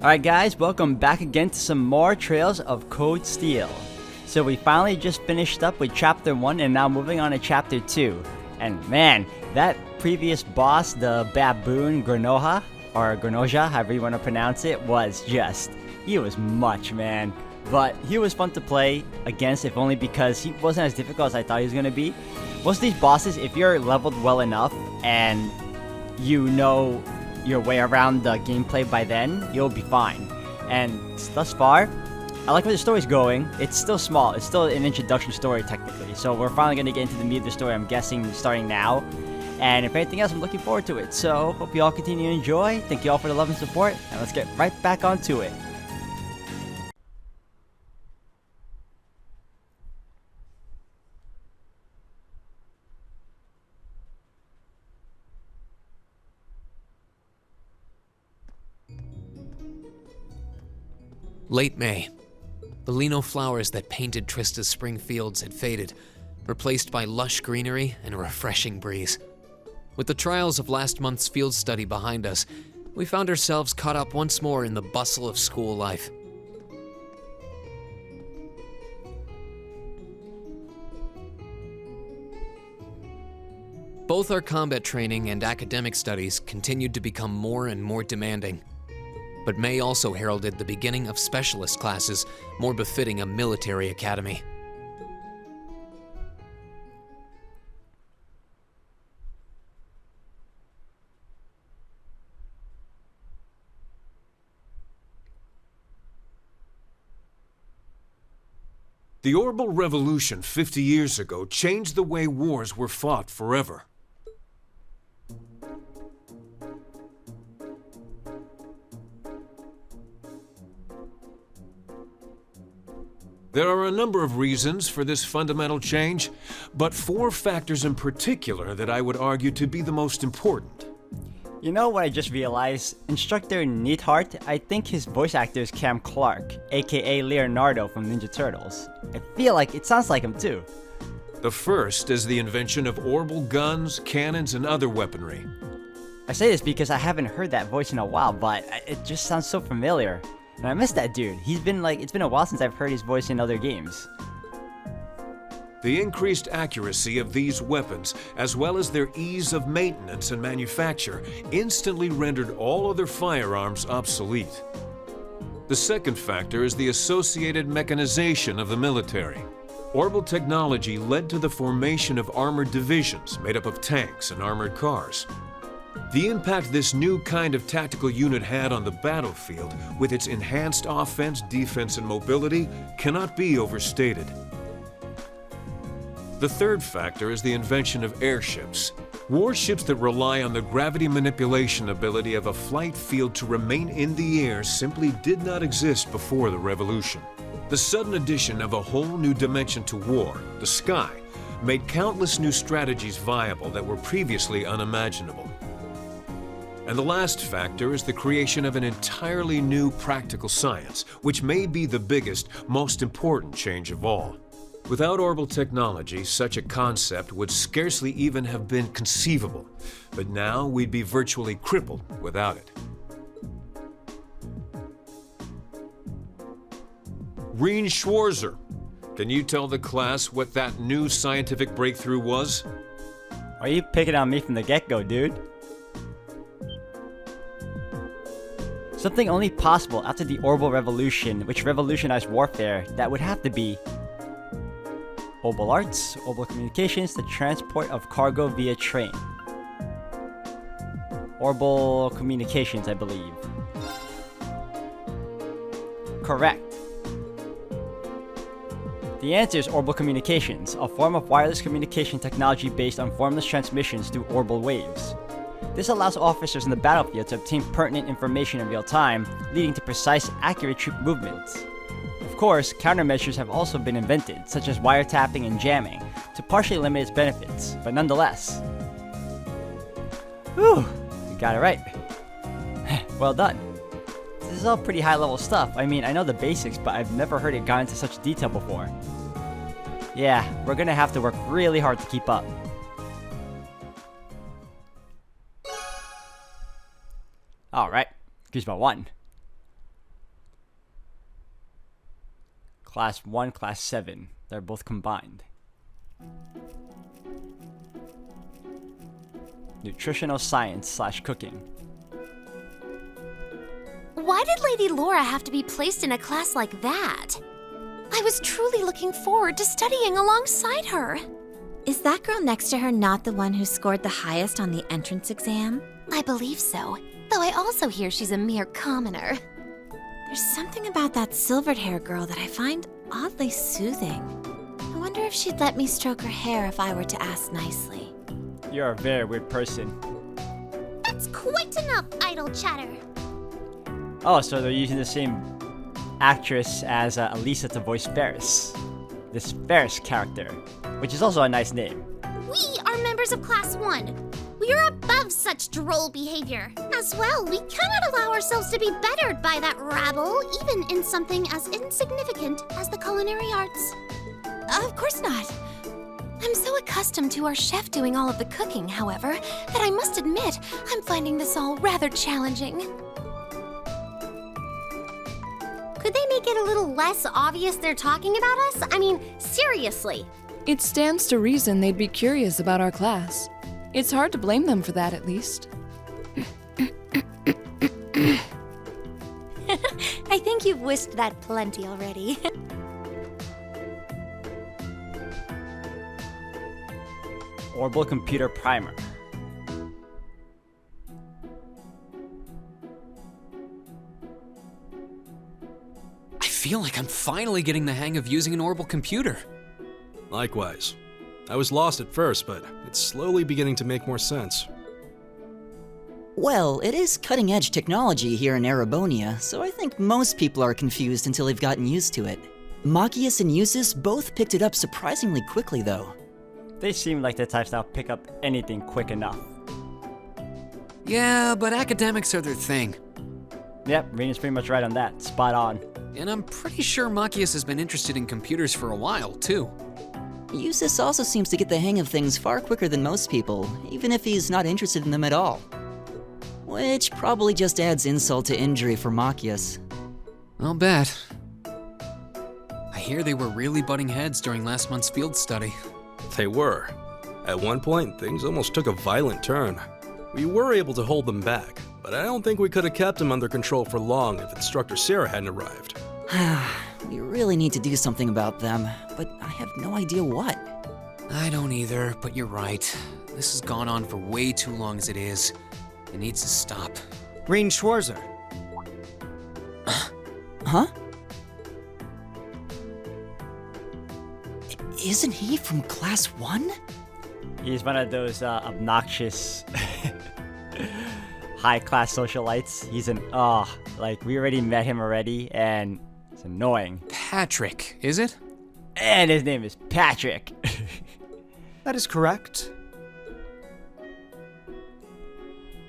Alright guys, welcome back again to some more Trails of Cold Steel. So we finally just finished up with Chapter 1 and now moving on to Chapter 2. And man, that previous boss, the Baboon Granoja, or Granoja, however you want to pronounce it, he was much, man. But he was fun to play against, if only because he wasn't as difficult as I thought he was going to be. Most of these bosses, if you're leveled well enough and you know your way around the gameplay by then, you'll be fine. And thus far, I like where the story's going. It's still small. It's still an introduction story technically. So we're finally going to get into the meat of the story, I'm guessing, starting now. And if anything else, I'm looking forward to it. So hope you all continue to enjoy. Thank you all for the love and support. And let's get right back onto it. Late May. The lino flowers that painted Trista's spring fields had faded, replaced by lush greenery and a refreshing breeze. With the trials of last month's field study behind us, we found ourselves caught up once more in the bustle of school life. Both our combat training and academic studies continued to become more and more demanding. But May also heralded the beginning of specialist classes, more befitting a military academy. The Orbital Revolution 50 years ago changed the way wars were fought forever. There are a number of reasons for this fundamental change, but 4 factors in particular that I would argue to be the most important. You know what I just realized? Instructor Neatheart, I think his voice actor is Cam Clark, aka Leonardo from Ninja Turtles. I feel like it sounds like him too. The first is the invention of orbital guns, cannons, and other weaponry. I say this because I haven't heard that voice in a while, but it just sounds so familiar. And I miss that dude. It's been a while since I've heard his voice in other games. The increased accuracy of these weapons, as well as their ease of maintenance and manufacture, instantly rendered all other firearms obsolete. The second factor is the associated mechanization of the military. Orbital technology led to the formation of armored divisions made up of tanks and armored cars. The impact this new kind of tactical unit had on the battlefield, with its enhanced offense, defense, and mobility, cannot be overstated. The third factor is the invention of airships. Warships that rely on the gravity manipulation ability of a flight field to remain in the air simply did not exist before the revolution. The sudden addition of a whole new dimension to war, the sky, made countless new strategies viable that were previously unimaginable. And the last factor is the creation of an entirely new practical science, which may be the biggest, most important change of all. Without orbital technology, such a concept would scarcely even have been conceivable, but now we'd be virtually crippled without it. Reen Schwarzer, can you tell the class what that new scientific breakthrough was? Why are you picking on me from the get-go, dude? Something only possible after the Orbital Revolution, which revolutionized warfare, that would have to be Orbital Arts, Orbital Communications, the transport of cargo via train. Orbital Communications, I believe. Correct. The answer is Orbital Communications, a form of wireless communication technology based on formless transmissions through orbital waves. This allows officers in the battlefield to obtain pertinent information in real time, leading to precise, accurate troop movements. Of course, countermeasures have also been invented, such as wiretapping and jamming, to partially limit its benefits, but nonetheless. Whew, you got it right. Well done. This is all pretty high-level stuff. I mean, I know the basics, but I've never heard it gone into such detail before. Yeah, we're gonna have to work really hard to keep up. Alright, here's my one. Class 1, Class 7. They're both combined. Nutritional science / cooking. Why did Lady Laura have to be placed in a class like that? I was truly looking forward to studying alongside her. Is that girl next to her not the one who scored the highest on the entrance exam? I believe so, though I also hear she's a mere commoner. There's something about that silvered hair girl that I find oddly soothing. I wonder if she'd let me stroke her hair if I were to ask nicely. You're a very weird person. That's quite enough idle chatter. Oh, so they're using the same actress as Elisa to voice Ferris. This Ferris character, which is also a nice name. We are members of Class 1. We are above such droll behavior. As well, we cannot allow ourselves to be bettered by that rabble, even in something as insignificant as the culinary arts. Of course not. I'm so accustomed to our chef doing all of the cooking, however, that I must admit I'm finding this all rather challenging. Could they make it a little less obvious they're talking about us? I mean, seriously. It stands to reason they'd be curious about our class. It's hard to blame them for that, at least. I think you've wished that plenty already. Orbital Computer Primer. I feel like I'm finally getting the hang of using an orbital computer. Likewise. I was lost at first, but it's slowly beginning to make more sense. Well, it is cutting-edge technology here in Erebonia, so I think most people are confused until they've gotten used to it. Machias and Usus both picked it up surprisingly quickly, though. They seem like the types that'll pick up anything quick enough. Yeah, but academics are their thing. Yep, Rena's pretty much right on that. Spot on. And I'm pretty sure Machias has been interested in computers for a while, too. Usus also seems to get the hang of things far quicker than most people, even if he's not interested in them at all. Which probably just adds insult to injury for Machias. I'll bet. I hear they were really butting heads during last month's field study. They were. At one point, things almost took a violent turn. We were able to hold them back, but I don't think we could have kept them under control for long if Instructor Sarah hadn't arrived. We really need to do something about them, but I have no idea what. I don't either, but you're right. This has gone on for way too long as it is. It needs to stop. Rain Schwarzer. Huh? Isn't he from Class 1? He's one of those obnoxious high-class socialites. He's like we already met him already, and it's annoying. Patrick, is it? And his name is Patrick. That is correct.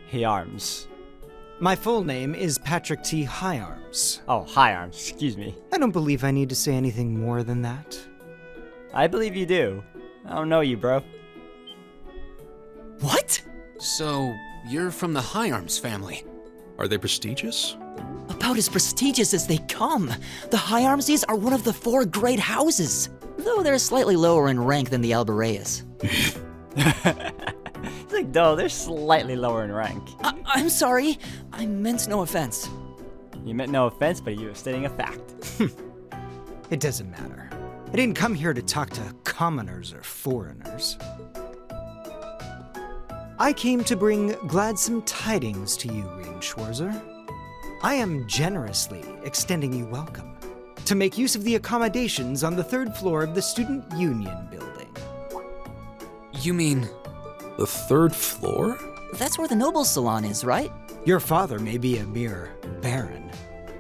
Hey, Arms. My full name is Patrick T. Higharms. Oh, hi, Arms. Excuse me. I don't believe I need to say anything more than that. I believe you do. I don't know you, bro. What? So, you're from the Higharms family. Are they prestigious? About as prestigious as they come. The Higharmses are one of the 4 great houses, though they're slightly lower in rank than the Albareas. It's like, no, they're slightly lower in rank. I'm sorry. I meant no offense. You meant no offense, but you were stating a fact. It doesn't matter. I didn't come here to talk to commoners or foreigners. I came to bring gladsome tidings to you, Rain Schwarzer. I am generously extending you welcome to make use of the accommodations on the 3rd floor of the Student Union building. You mean... The 3rd floor? That's where the Nobles Salon is, right? Your father may be a mere baron,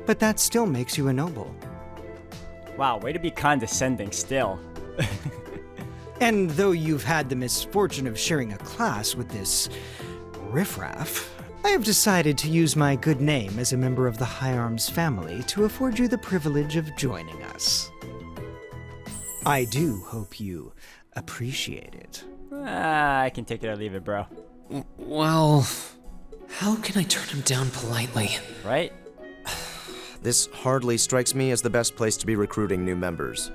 but that still makes you a noble. Wow, way to be condescending still. And though you've had the misfortune of sharing a class with this riffraff, I have decided to use my good name as a member of the Higharms family to afford you the privilege of joining us. I do hope you appreciate it. I can take it or leave it, bro. Well... How can I turn him down politely? Right? This hardly strikes me as the best place to be recruiting new members.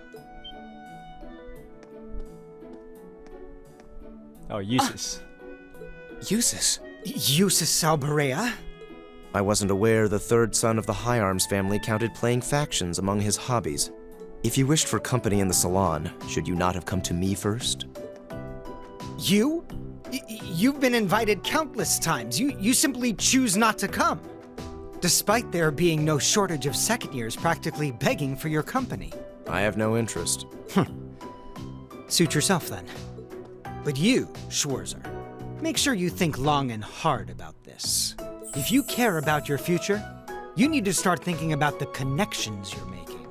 Oh, Eustace. Eustace? Eustace Alberea? I wasn't aware the third son of the High Arms family counted playing factions among his hobbies. If you wished for company in the salon, should you not have come to me first? You? You've been invited countless times. You simply choose not to come. Despite there being no shortage of second years practically begging for your company. I have no interest. Suit yourself then. But you, Schwarzer, make sure you think long and hard about this. If you care about your future, you need to start thinking about the connections you're making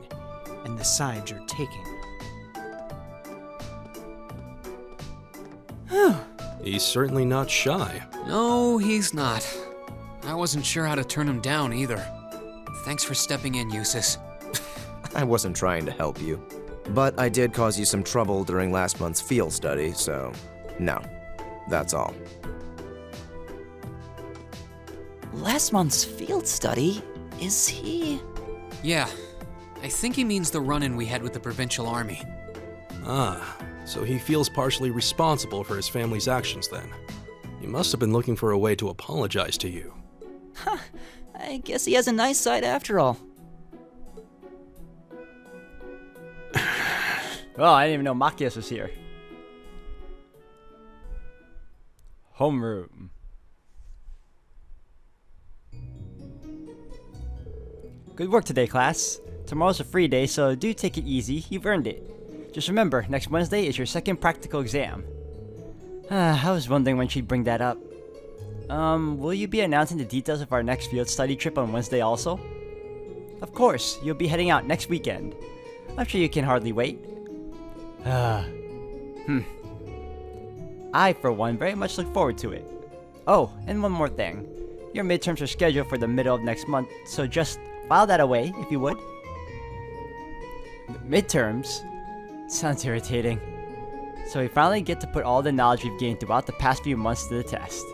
and the sides you're taking. He's certainly not shy. No, he's not. I wasn't sure how to turn him down either. Thanks for stepping in, Eustace. I wasn't trying to help you. But I did cause you some trouble during last month's field study, so no. That's all. Last month's field study? Is he? Yeah, I think he means the run-in we had with the provincial army. Ah, so he feels partially responsible for his family's actions then. He must have been looking for a way to apologize to you. Huh, I guess he has a nice side after all. Oh, I didn't even know Machias was here. Homeroom. Good work today, class. Tomorrow's a free day, so do take it easy. You've earned it. Just remember, next Wednesday is your second practical exam. I was wondering when she'd bring that up. Will you be announcing the details of our next field study trip on Wednesday also? Of course, you'll be heading out next weekend. I'm sure you can hardly wait. I, for one, very much look forward to it. Oh, and one more thing. Your midterms are scheduled for the middle of next month, so just file that away, if you would. Midterms? Sounds irritating. So we finally get to put all the knowledge we've gained throughout the past few months to the test.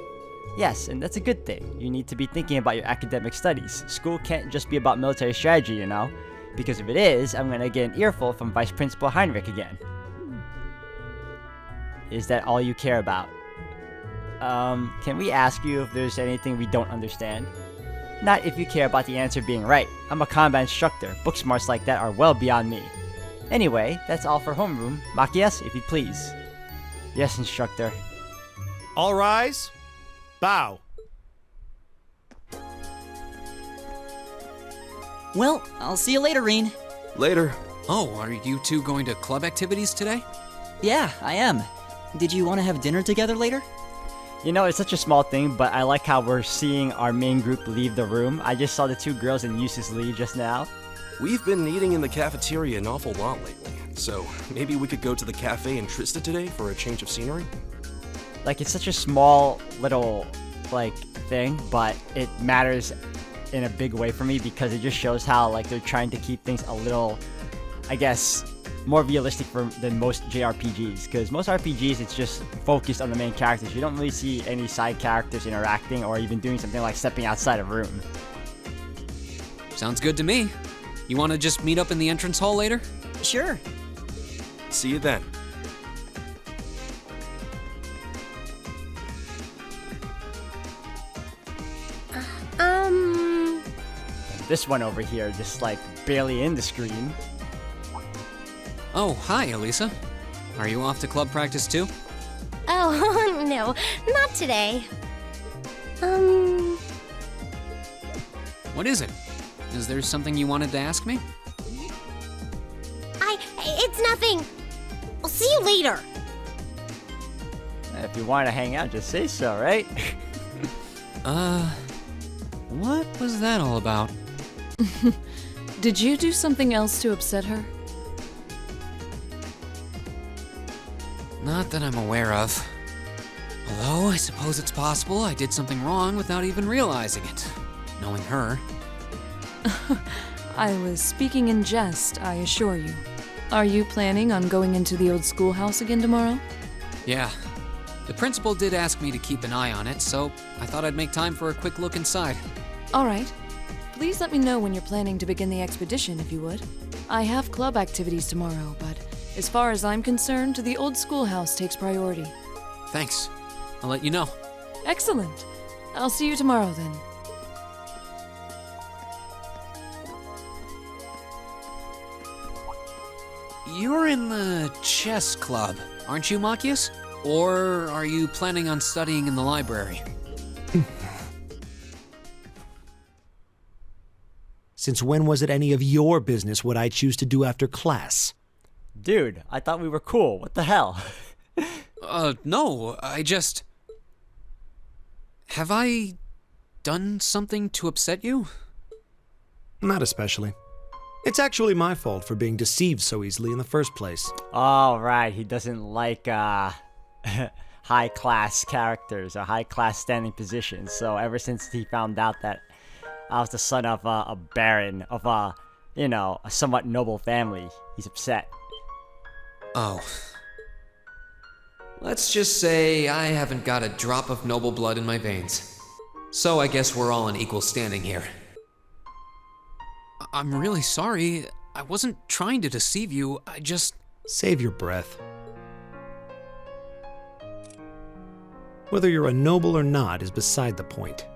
Yes, and that's a good thing. You need to be thinking about your academic studies. School can't just be about military strategy, you know? Because if it is, I'm gonna get an earful from Vice Principal Heinrich again. Is that all you care about? Can we ask you if there's anything we don't understand? Not if you care about the answer being right. I'm a combat instructor. Book smarts like that are well beyond me. Anyway, that's all for homeroom. Machias, if you please. Yes, instructor. All rise. Bow. Well, I'll see you later, Reen. Later. Oh, are you two going to club activities today? Yeah, I am. Did you want to have dinner together later? You know, it's such a small thing, but I like how we're seeing our main group leave the room. I just saw the two girls and Eustace leave just now. We've been eating in the cafeteria an awful lot lately, so maybe we could go to the cafe in Trista today for a change of scenery? Like, it's such a small little, like, thing, but it matters in a big way for me because it just shows how, like, they're trying to keep things a little, I guess, more realistic than most JRPGs, because most RPGs, it's just focused on the main characters. You don't really see any side characters interacting or even doing something like stepping outside a room. Sounds good to me. You want to just meet up in the entrance hall later? Sure. See you then. This one over here, just like barely in the screen. Oh, hi, Elisa. Are you off to club practice too? Oh, no, not today. What is it? Is there something you wanted to ask me? It's nothing. I'll see you later. If you want to hang out, just say so, right? What was that all about? Did you do something else to upset her? Not that I'm aware of. Although, I suppose it's possible I did something wrong without even realizing it. Knowing her. I was speaking in jest, I assure you. Are you planning on going into the old schoolhouse again tomorrow? Yeah. The principal did ask me to keep an eye on it, so I thought I'd make time for a quick look inside. All right. Please let me know when you're planning to begin the expedition, if you would. I have club activities tomorrow, but as far as I'm concerned, the old schoolhouse takes priority. Thanks. I'll let you know. Excellent. I'll see you tomorrow then. You're in the chess club, aren't you, Machias? Or are you planning on studying in the library? Since when was it any of your business what I choose to do after class? Dude, I thought we were cool. What the hell? No, I just... Have I done something to upset you? Not especially. It's actually my fault for being deceived so easily in the first place. Oh, right. He doesn't like high-class characters or high-class standing positions. So ever since he found out that I was the son of a baron of a somewhat noble family, he's upset. Oh. Let's just say I haven't got a drop of noble blood in my veins. So I guess we're all in equal standing here. I'm really sorry. I wasn't trying to deceive you. I just... Save your breath. Whether you're a noble or not is beside the point.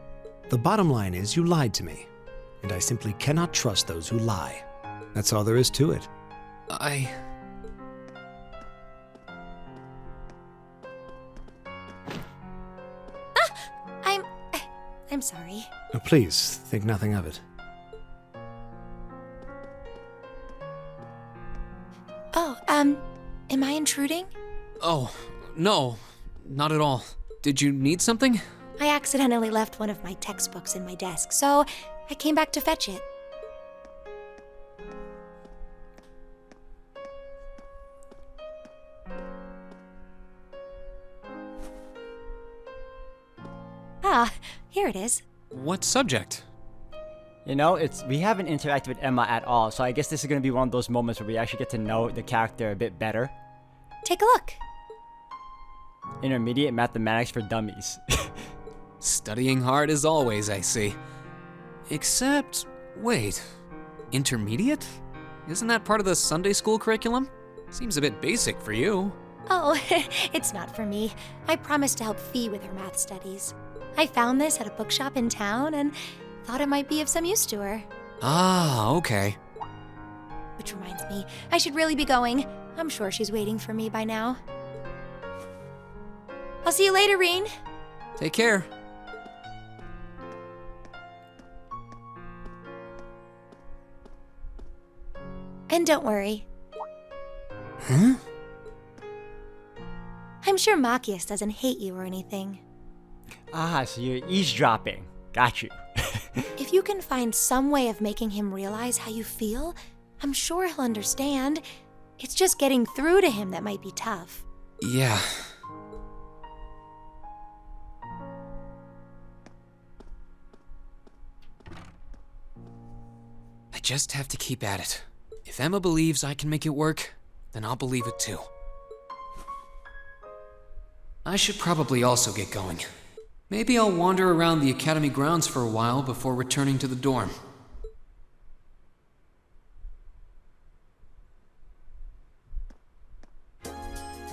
The bottom line is you lied to me, and I simply cannot trust those who lie. That's all there is to it. I'm sorry. Please, think nothing of it. Oh, am I intruding? Oh, no, not at all. Did you need something? I accidentally left one of my textbooks in my desk, so I came back to fetch it. Ah, here it is. What subject? You know, we haven't interacted with Emma at all, so I guess this is going to be one of those moments where we actually get to know the character a bit better. Take a look. Intermediate Mathematics for Dummies. Studying hard as always, I see. Except, wait, intermediate? Isn't that part of the Sunday school curriculum? Seems a bit basic for you. Oh, it's not for me. I promised to help Fee with her math studies. I found this at a bookshop in town and thought it might be of some use to her. Ah, okay. Which reminds me, I should really be going. I'm sure she's waiting for me by now. I'll see you later, Reen. Take care. And don't worry. Huh? I'm sure Machias doesn't hate you or anything. Ah, so you're eavesdropping. Got you. If you can find some way of making him realize how you feel, I'm sure he'll understand. It's just getting through to him that might be tough. Yeah. I just have to keep at it. If Emma believes I can make it work, then I'll believe it too. I should probably also get going. Maybe I'll wander around the academy grounds for a while before returning to the dorm.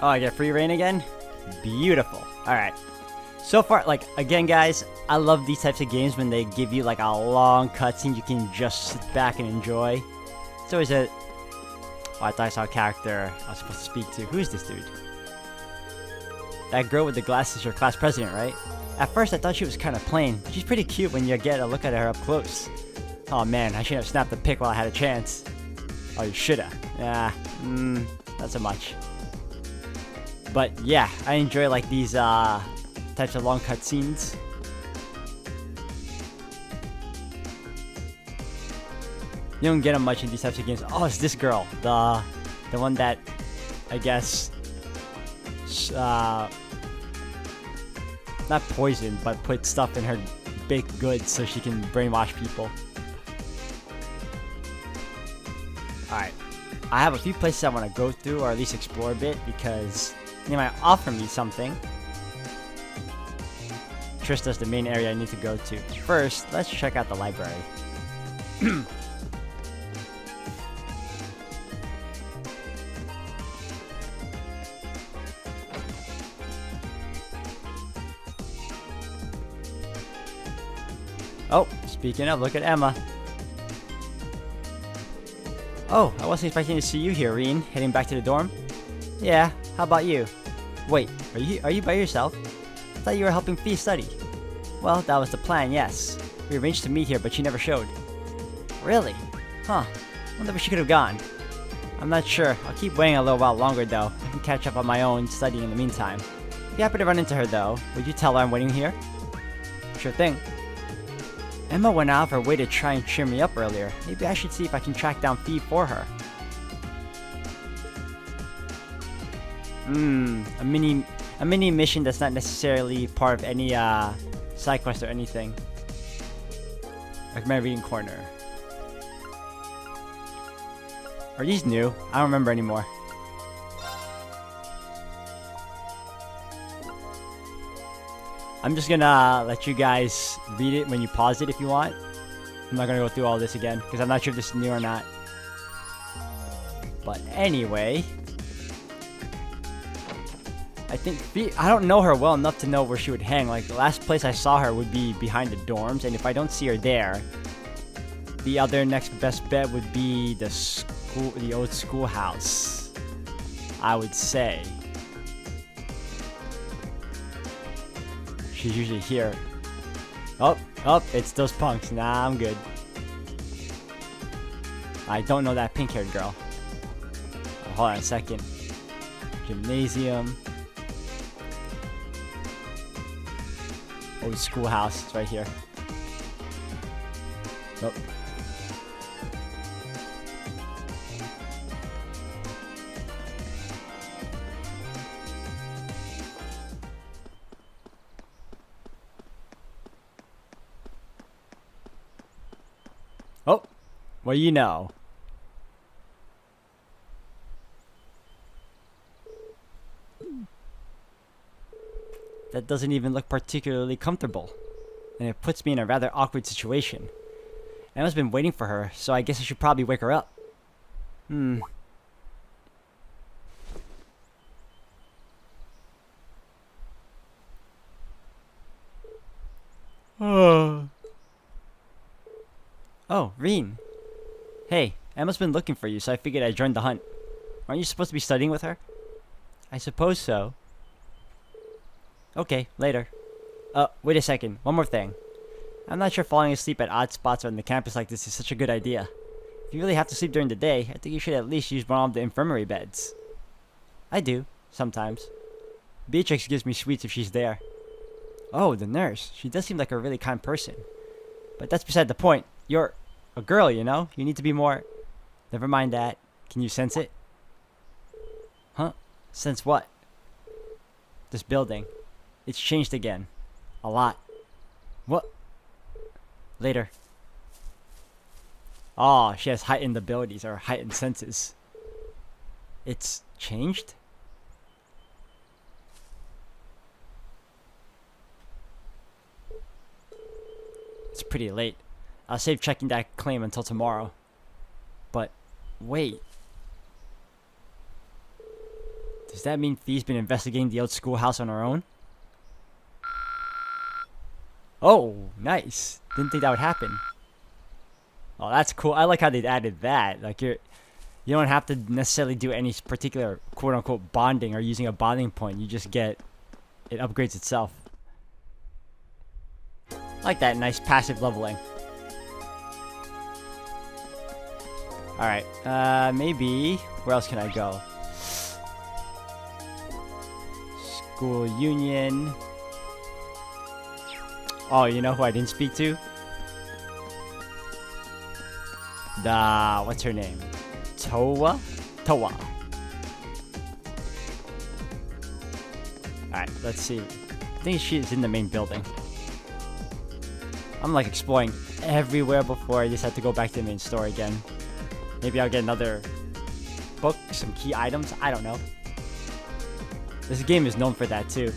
Oh, I get free reign again? Beautiful. Alright. So far, again, guys, I love these types of games when they give you, a long cutscene you can just sit back and enjoy. It's always a... Oh, I thought I saw a character I was supposed to speak to. Who is this dude? That girl with the glasses is your class president, right? At first, I thought she was kind of plain. She's pretty cute when you get a look at her up close. Oh man, I should have snapped the pic while I had a chance. Oh, you shoulda. Nah, not so much. But yeah, I enjoy these types of long cutscenes. You don't get them much in these types of games. Oh, it's this girl, the one that I guess not poisoned, but put stuff in her baked goods so she can brainwash people. Alright, I have a few places I want to go through, or at least explore a bit, because they might offer me something. Trista's the main area I need to go to. First, let's check out the library. Oh, speaking of, look at Emma. Oh, I wasn't expecting to see you here, Reen. Heading back to the dorm? Yeah, how about you? Wait, are you by yourself? I thought you were helping Fee study. Well, that was the plan, yes. We arranged to meet here, but she never showed. Really? Huh. Wonder where she could have gone. I'm not sure. I'll keep waiting a little while longer, though. I can catch up on my own studying in the meantime. If you happen to run into her, though, would you tell her I'm waiting here? Sure thing. Emma went out of her way to try and cheer me up earlier. Maybe I should see if I can track down Fee for her. A mini mission that's not necessarily part of any side quest or anything. Like my reading corner. Are these new? I don't remember anymore. I'm just gonna let you guys read it when you pause it if you want. I'm not gonna go through all this again because I'm not sure if this is new or not. But anyway, I think I don't know her well enough to know where she would hang. Like the last place I saw her would be behind the dorms, and if I don't see her there, the other next best bet would be the old schoolhouse, I would say. She's usually here. Oh, it's those punks. Nah, I'm good. I don't know that pink-haired girl. Hold on a second. Gymnasium. Old schoolhouse. It's right here. Oh. Oh, what do you know? That doesn't even look particularly comfortable, and it puts me in a rather awkward situation. Emma's been waiting for her, so I guess I should probably wake her up. Oh, Reen. Hey, Emma's been looking for you, so I figured I'd join the hunt. Aren't you supposed to be studying with her? I suppose so. Okay, later. Wait a second. One more thing. I'm not sure falling asleep at odd spots on the campus like this is such a good idea. If you really have to sleep during the day, I think you should at least use one of the infirmary beds. I do, sometimes. Beatrix gives me sweets if she's there. Oh, the nurse. She does seem like a really kind person. But that's beside the point. You're a girl, you know? You need to be more... Never mind that. Can you sense it? Huh? Sense what? This building. It's changed again. A lot. What? Later. Oh, she has heightened abilities or heightened senses. It's changed? It's pretty late. I'll save checking that claim until tomorrow. But, wait. Does that mean Fee's been investigating the old schoolhouse on her own? Oh, nice. Didn't think that would happen. Oh, that's cool. I like how they added that. Like, you don't have to necessarily do any particular quote-unquote bonding or using a bonding point. You just get... It upgrades itself. I like that nice passive leveling. Alright, maybe... Where else can I go? School union. Oh, you know who I didn't speak to? What's her name? Towa? Towa. Alright, let's see. I think she's in the main building. I'm like exploring everywhere before I just have to go back to the main store again. Maybe I'll get another book, some key items. I don't know. This game is known for that too.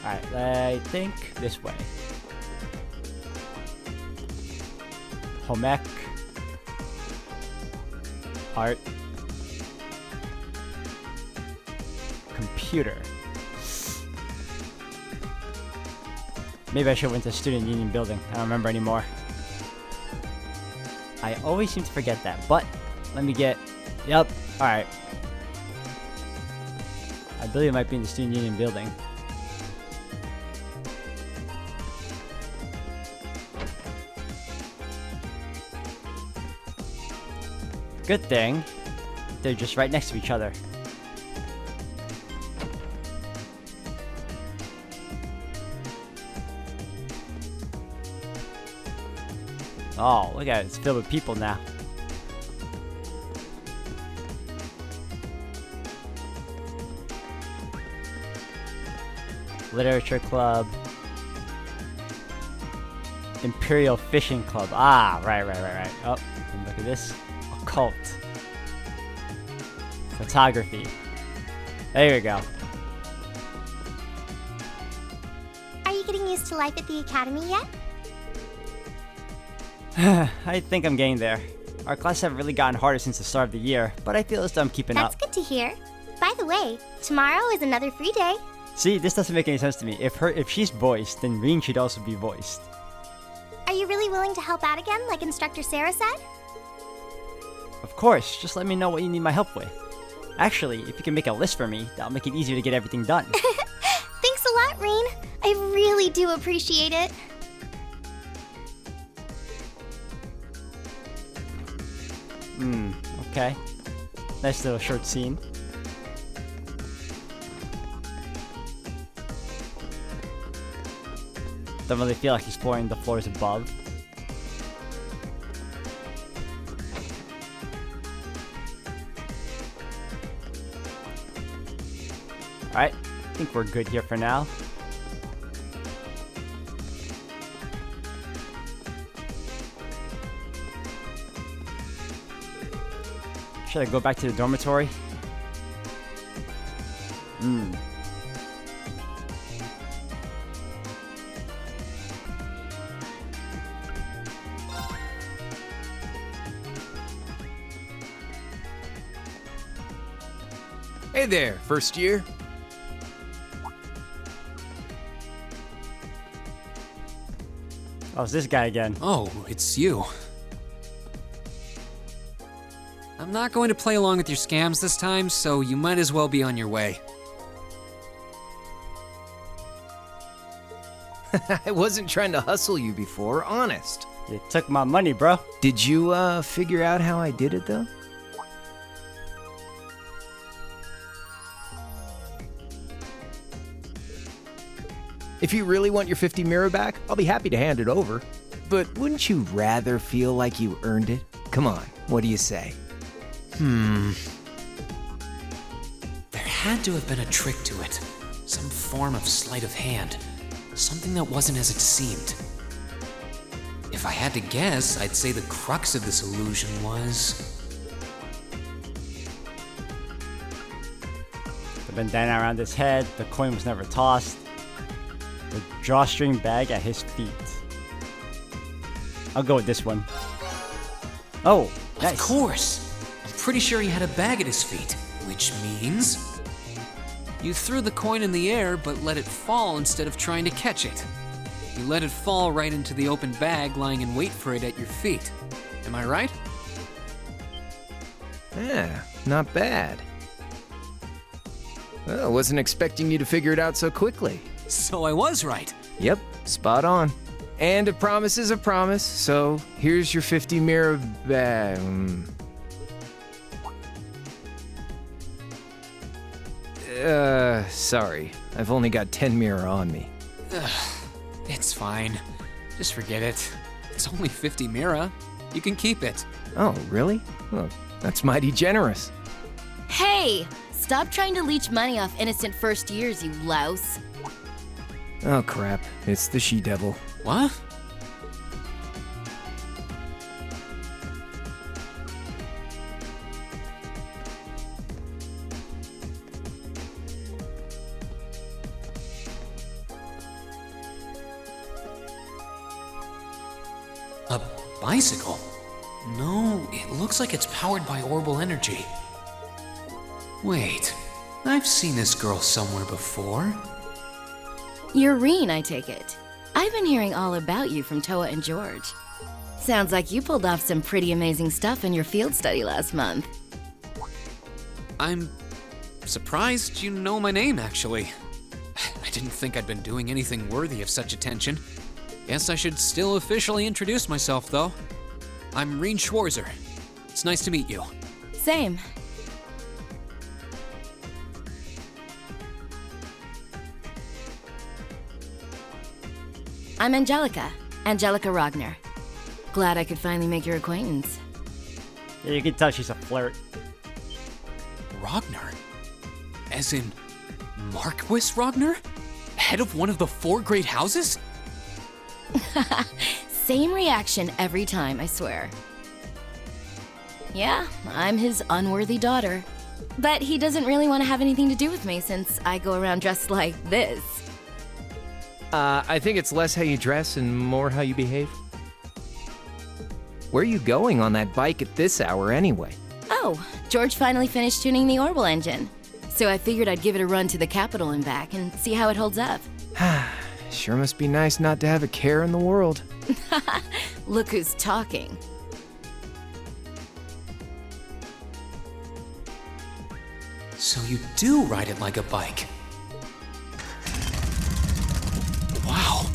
Alright, I think this way. Home ec. Art. Computer. Maybe I should have went to Student Union building. I don't remember anymore. I always seem to forget that, but let me get... Yep, alright. I believe it might be in the Student Union building. Good thing, they're just right next to each other. Oh, look at it. It's filled with people now. Literature Club. Imperial Fishing Club. Ah, right. Oh, and look at this. Occult. Photography. There we go. Are you getting used to life at the academy yet? I think I'm getting there. Our classes have really gotten harder since the start of the year, but I feel as though I'm keeping That's up. good to hear. By the way, tomorrow is another free day. See, this doesn't make any sense to me. If she's voiced, then Reen should also be voiced. Are you really willing to help out again, like Instructor Sarah said? Of course, just let me know what you need my help with. Actually, if you can make a list for me, that'll make it easier to get everything done. Thanks a lot, Reen. I really do appreciate it. Okay. Nice little short scene. Don't really feel like exploring the floors above. Alright, I think we're good here for now. Should I go back to the dormitory? Hey there, first year. Oh, it's this guy again. Oh, it's you. I'm not going to play along with your scams this time, so you might as well be on your way. I wasn't trying to hustle you before, honest. You took my money, bro. Did you, figure out how I did it, though? If you really want your 50 mirror back, I'll be happy to hand it over. But wouldn't you rather feel like you earned it? Come on, what do you say? There had to have been a trick to it. Some form of sleight of hand. Something that wasn't as it seemed. If I had to guess, I'd say the crux of this illusion was... The bandana around his head, the coin was never tossed. The drawstring bag at his feet. I'll go with this one. Oh, nice. Of course! I'm pretty sure he had a bag at his feet, which means... You threw the coin in the air, but let it fall instead of trying to catch it. You let it fall right into the open bag, lying in wait for it at your feet. Am I right? Yeah, not bad. Well, I wasn't expecting you to figure it out so quickly. So I was right. Yep, spot on. And a promise is a promise, so here's your 50 mirror bag. Sorry. I've only got 10 mirror on me. It's fine. Just forget it. It's only 50 mira. You can keep it. Oh, really? Well, that's mighty generous. Hey! Stop trying to leech money off innocent first years, you louse. Oh, crap. It's the she-devil. What? A bicycle? No, it looks like it's powered by orbital energy. Wait, I've seen this girl somewhere before. You're Reen, I take it. I've been hearing all about you from Toa and George. Sounds like you pulled off some pretty amazing stuff in your field study last month. I'm surprised you know my name, actually. I didn't think I'd been doing anything worthy of such attention. Guess I should still officially introduce myself, though. I'm Reen Schwarzer. It's nice to meet you. Same. I'm Angelica. Angelica Rogner. Glad I could finally make your acquaintance. Yeah, you can tell she's a flirt. Rogner? As in Marquis Rogner? Head of one of the 4 great houses? Same reaction every time, I swear. Yeah, I'm his unworthy daughter. But he doesn't really want to have anything to do with me since I go around dressed like this. I think it's less how you dress and more how you behave. Where are you going on that bike at this hour anyway? Oh, George finally finished tuning the orbital engine. So I figured I'd give it a run to the capital and back and see how it holds up. Sure must be nice not to have a care in the world. Look who's talking. So you do ride it like a bike. Wow.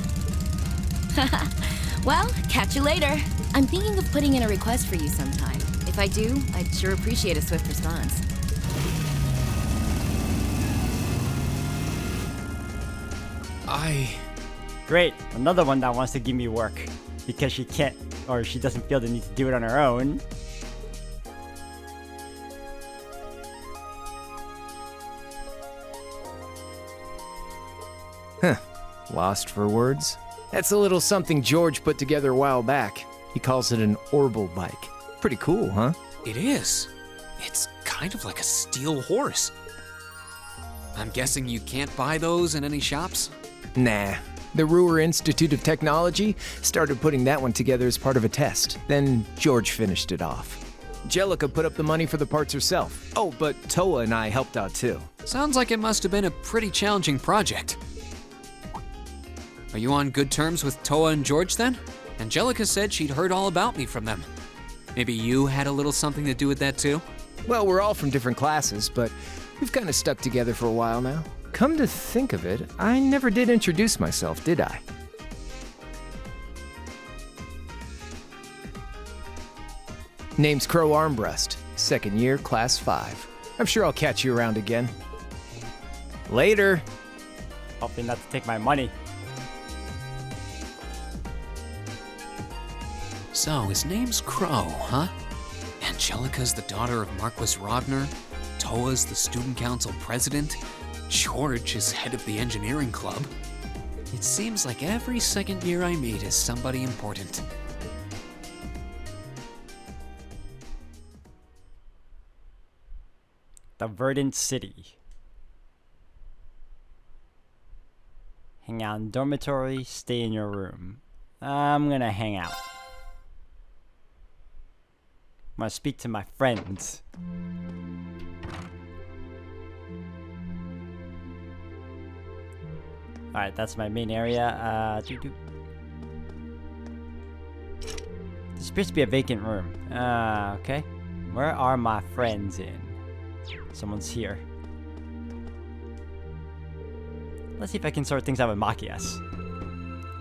Well, catch you later. I'm thinking of putting in a request for you sometime. If I do, I'd sure appreciate a swift response. Great, another one that wants to give me work. Because she can't, or she doesn't feel the need to do it on her own. Huh. Lost for words? That's a little something George put together a while back. He calls it an orbital bike. Pretty cool, huh? It is. It's kind of like a steel horse. I'm guessing you can't buy those in any shops? Nah. The Ruhr Institute of Technology started putting that one together as part of a test. Then George finished it off. Angelica put up the money for the parts herself. Oh, but Toa and I helped out too. Sounds like it must have been a pretty challenging project. Are you on good terms with Toa and George then? Angelica said she'd heard all about me from them. Maybe you had a little something to do with that too? Well, we're all from different classes, but we've kind of stuck together for a while now. Come to think of it, I never did introduce myself, did I? Name's Crow Armbrust, second year, class 5. I'm sure I'll catch you around again. Later. Hoping not to take my money. So, his name's Crow, huh? Angelica's the daughter of Marquis Rogner, Toa's the student council president, George is head of the engineering club. It seems like every second year I meet is somebody important. The Verdant City. Hang out in dormitory, stay in your room. I'm gonna hang out. I'm gonna speak to my friends. Alright, that's my main area. This appears to be a vacant room. Okay. Where are my friends in? Someone's here. Let's see if I can sort things out with Machias.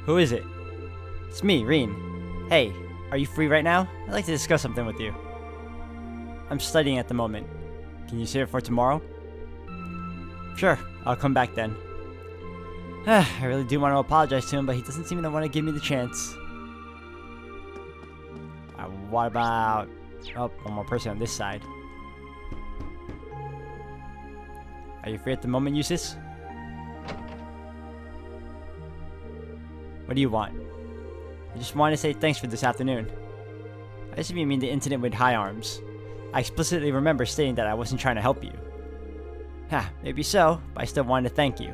Who is it? It's me, Reen. Hey, are you free right now? I'd like to discuss something with you. I'm studying at the moment. Can you save it for tomorrow? Sure, I'll come back then. I really do want to apologize to him, but he doesn't seem to want to give me the chance. What about... Oh, one more person on this side. Are you free at the moment, Eustace? What do you want? I just want to say thanks for this afternoon. I assume you mean the incident with High Arms. I explicitly remember stating that I wasn't trying to help you. Maybe so, but I still wanted to thank you.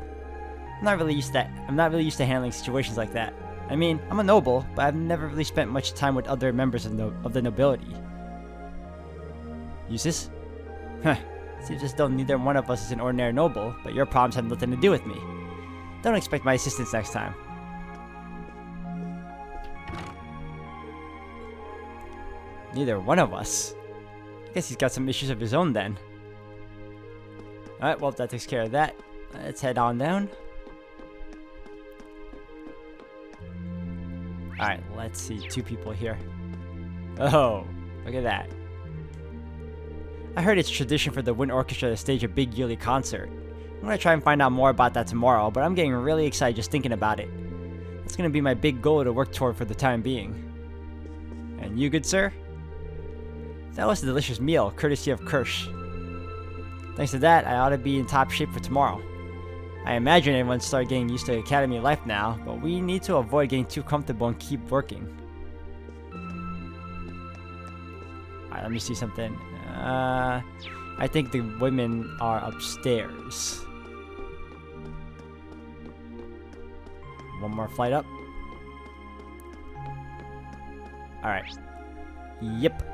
I'm not really used to handling situations like that. I mean, I'm a noble, but I've never really spent much time with other members of the nobility. Useless? Huh. Seems as though neither one of us is an ordinary noble, but your problems have nothing to do with me. Don't expect my assistance next time. Neither one of us. I guess he's got some issues of his own then. Alright, well, that takes care of that. Let's head on down. Alright, let's see. 2 people here. Oh, look at that. I heard it's tradition for the wind orchestra to stage a big yearly concert. I'm gonna try and find out more about that tomorrow, but I'm getting really excited just thinking about it. That's gonna be my big goal to work toward for the time being. And you, good sir? That was a delicious meal, courtesy of Kirsch. Thanks to that, I ought to be in top shape for tomorrow. I imagine everyone's started getting used to academy life now, but we need to avoid getting too comfortable and keep working. Alright, let me see something. I think the women are upstairs. One more flight up. Alright. Yep.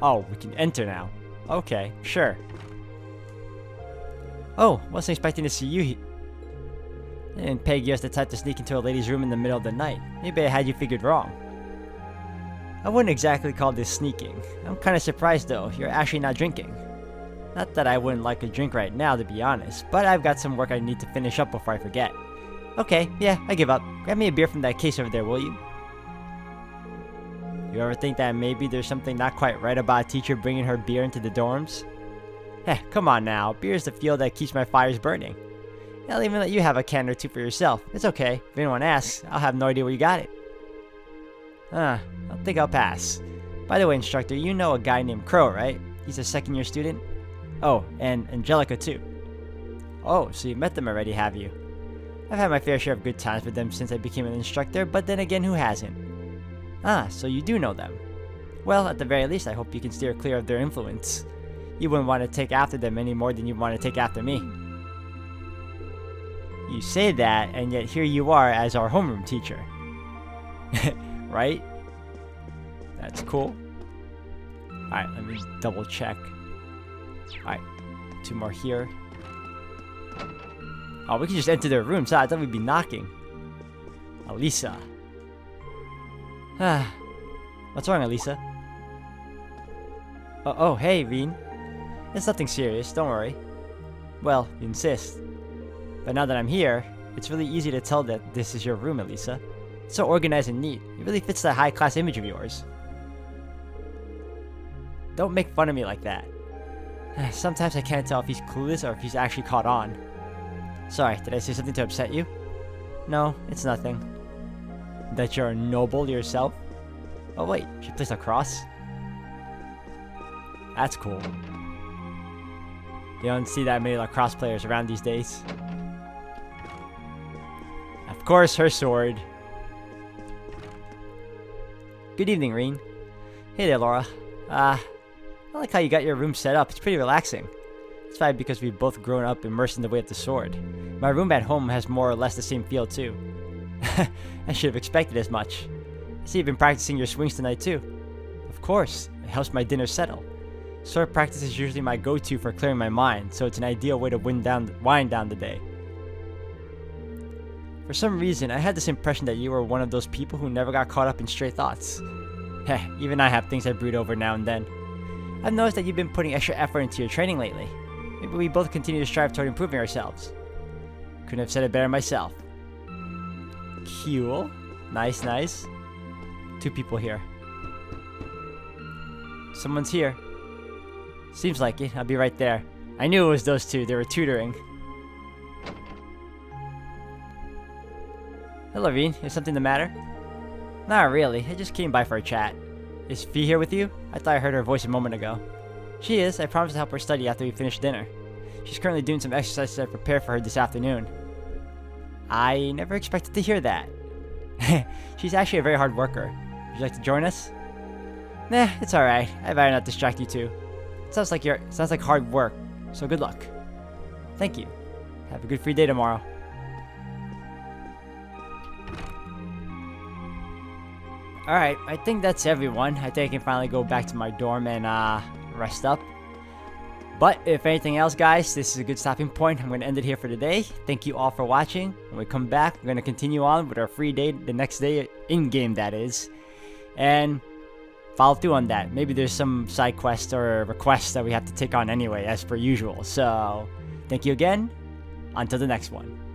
Oh, we can enter now. Okay, sure. Oh, wasn't expecting to see you I didn't peg you as the type to sneak into a lady's room in the middle of the night. Maybe I had you figured wrong. I wouldn't exactly call this sneaking. I'm kinda surprised though, you're actually not drinking. Not that I wouldn't like a drink right now, to be honest, but I've got some work I need to finish up before I forget. Okay, yeah, I give up. Grab me a beer from that case over there, will you? You ever think that maybe there's something not quite right about a teacher bringing her beer into the dorms? Heh, come on now, beer is the fuel that keeps my fires burning. I'll even let you have a can or 2 for yourself. It's okay. If anyone asks, I'll have no idea where you got it. I think I'll pass. By the way, instructor, you know a guy named Crow, right? He's a second-year student? Oh, and Angelica, too. Oh, so you met them already, have you? I've had my fair share of good times with them since I became an instructor, but then again, who hasn't? So you do know them. Well, at the very least, I hope you can steer clear of their influence. You wouldn't want to take after them any more than you want to take after me. You say that, and yet here you are as our homeroom teacher. Right? That's cool. Alright, let me double check. Alright, 2 more here. Oh, we can just enter their rooms. I thought we'd be knocking. Elisa. What's wrong, Elisa? Oh, hey, Reen. It's nothing serious, don't worry. Well, you insist. But now that I'm here, it's really easy to tell that this is your room, Elisa. It's so organized and neat. It really fits that high-class image of yours. Don't make fun of me like that. Sometimes I can't tell if he's clueless or if he's actually caught on. Sorry, did I say something to upset you? No, it's nothing. That you're a noble yourself? Oh wait, she plays lacrosse? That's cool. You don't see that many lacrosse players around these days. Of course, her sword. Good evening, Reen. Hey there, Laura. I like how you got your room set up. It's pretty relaxing. It's probably because we've both grown up immersed in the way of the sword. My room at home has more or less the same feel, too. I should have expected as much. I see you've been practicing your swings tonight, too. Of course. It helps my dinner settle. Sword practice is usually my go-to for clearing my mind, so it's an ideal way to wind down the day. For some reason, I had this impression that you were one of those people who never got caught up in stray thoughts. Heh, even I have things I brood over now and then. I've noticed that you've been putting extra effort into your training lately. Maybe we both continue to strive toward improving ourselves. Couldn't have said it better myself. Cool. Nice, nice. 2 people here. Someone's here. Seems like it. I'll be right there. I knew it was those 2. They were tutoring. Hello, Reen. Is something the matter? Not really. I just came by for a chat. Is Fee here with you? I thought I heard her voice a moment ago. She is. I promised to help her study after we finish dinner. She's currently doing some exercises to prepare for her this afternoon. I never expected to hear that. She's actually a very hard worker. Would you like to join us? Nah, it's alright. I'd rather not distract you two. It sounds like hard work, so good luck. thank you. Have a good free day tomorrow. Alright, I think that's everyone. I think I can finally go back to my dorm and rest up. But if anything else, guys, this is a good stopping point. I'm going to end it here for today. Thank you all for watching. When we come back, we're going to continue on with our free day the next day, in-game that is. And follow through on that. Maybe there's some side quest or requests that we have to take on anyway, as per usual. So, thank you again. Until the next one.